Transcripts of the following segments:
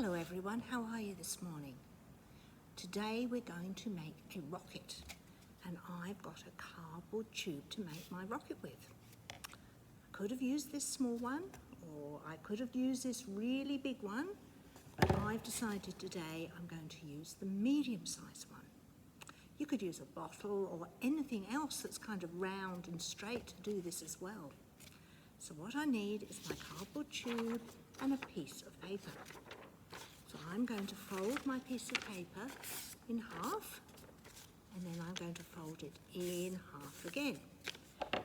Hello everyone, how are you this morning? Today we're going to make a rocket and I've got a cardboard tube to make my rocket with. I could have used this small one or I could have used this really big one, but I've decided today I'm going to use the medium-sized one. You could use a bottle or anything else that's kind of round and straight to do this as well. So what I need is my cardboard tube and a piece of paper. So I'm going to fold my piece of paper in half and then I'm going to fold it in half again.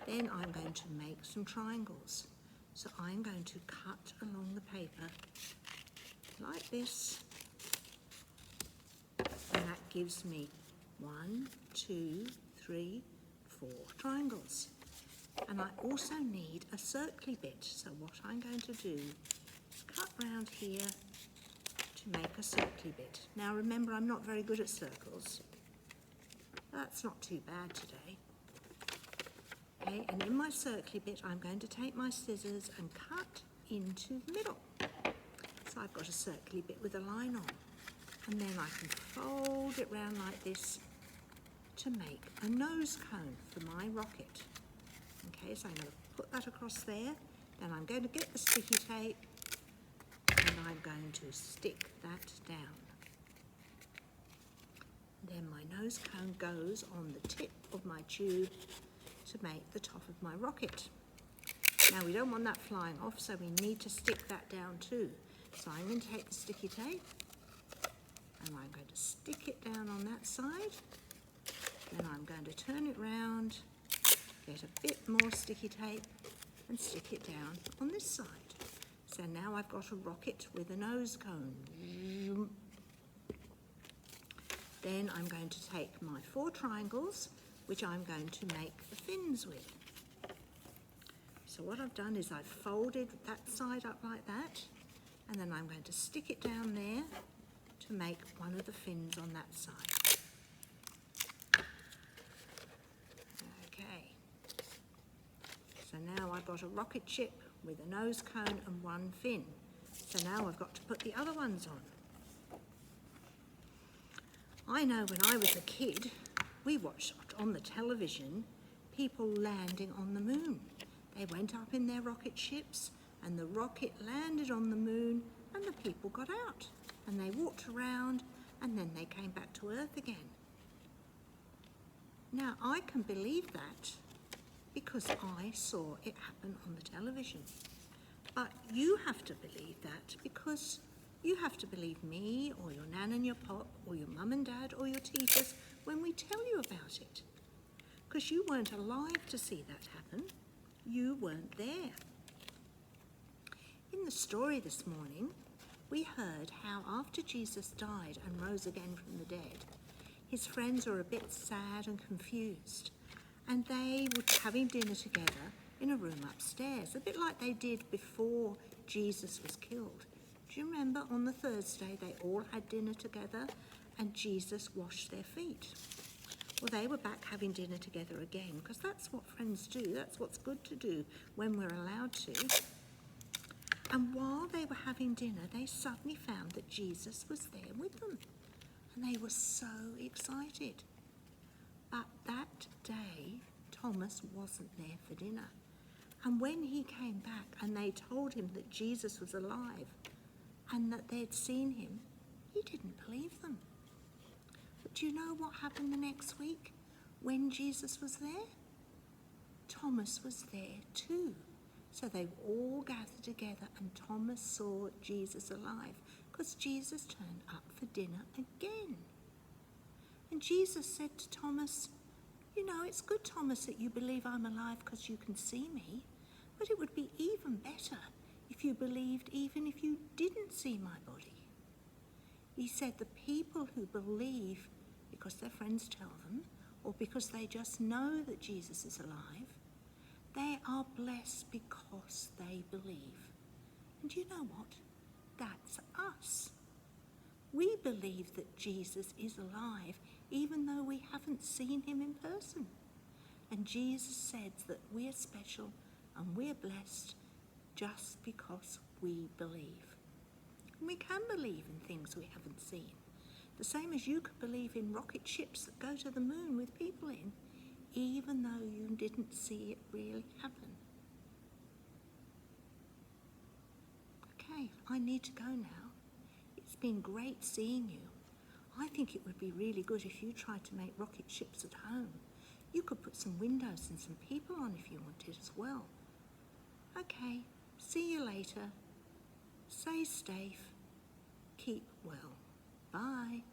Then I'm going to make some triangles. So I'm going to cut along the paper like this, and that gives me 1, 2, 3, 4 triangles. And I also need a circly bit. So what I'm going to do is cut round here to make a circly bit. Now remember, I'm not very good at circles. That's not too bad today. Okay, and in my circly bit I'm going to take my scissors and cut into the middle. So I've got a circly bit with a line on. And then I can fold it round like this to make a nose cone for my rocket. Okay, so I'm going to put that across there. Then I'm going to get the sticky tape and I'm going to stick that down. Then my nose cone goes on the tip of my tube to make the top of my rocket. Now we don't want that flying off, so we need to stick that down too. So I'm going to take the sticky tape and I'm going to stick it down on that side. Then I'm going to turn it round, get a bit more sticky tape and stick it down on this side. So now I've got a rocket with a nose cone. Then I'm going to take my 4 triangles, which I'm going to make the fins with. So what I've done is I've folded that side up like that, and then I'm going to stick it down there to make one of the fins on that side. Okay. So now I've got a rocket ship with a nose cone and 1 fin. So now I've got to put the other ones on. I know when I was a kid, we watched on the television people landing on the moon. They went up in their rocket ships and the rocket landed on the moon and the people got out and they walked around and then they came back to Earth again. Now I can believe that because I saw it happen on the television. But you have to believe that because you have to believe me or your nan and your pop or your mum and dad or your teachers when we tell you about it. Because you weren't alive to see that happen. You weren't there. In the story this morning, we heard how after Jesus died and rose again from the dead, his friends were a bit sad and confused. And they were having dinner together in a room upstairs, a bit like they did before Jesus was killed. Do you remember on the Thursday they all had dinner together and Jesus washed their feet? Well, they were back having dinner together again because that's what friends do. That's what's good to do when we're allowed to. And while they were having dinner, they suddenly found that Jesus was there with them. And they were so excited. But that day, Thomas wasn't there for dinner. And when he came back and they told him that Jesus was alive and that they'd seen him, he didn't believe them. But do you know what happened the next week when Jesus was there? Thomas was there too. So they all gathered together and Thomas saw Jesus alive because Jesus turned up for dinner again. And Jesus said to Thomas, "You know, it's good, Thomas, that you believe I'm alive because you can see me, but it would be even better if you believed even if you didn't see my body." He said the people who believe because their friends tell them or because they just know that Jesus is alive, they are blessed because they believe. And you know what? That's us. We believe that Jesus is alive even though we haven't seen him in person. And Jesus says that we're special and we're blessed just because we believe. we can believe in things we haven't seen. The same as you could believe in rocket ships that go to the moon with people in, even though you didn't see it really happen. Okay, I need to go now. It's been great seeing you. I think it would be really good if you tried to make rocket ships at home. You could put some windows and some people on if you wanted as well. Okay, see you later. Stay safe. Keep well. Bye.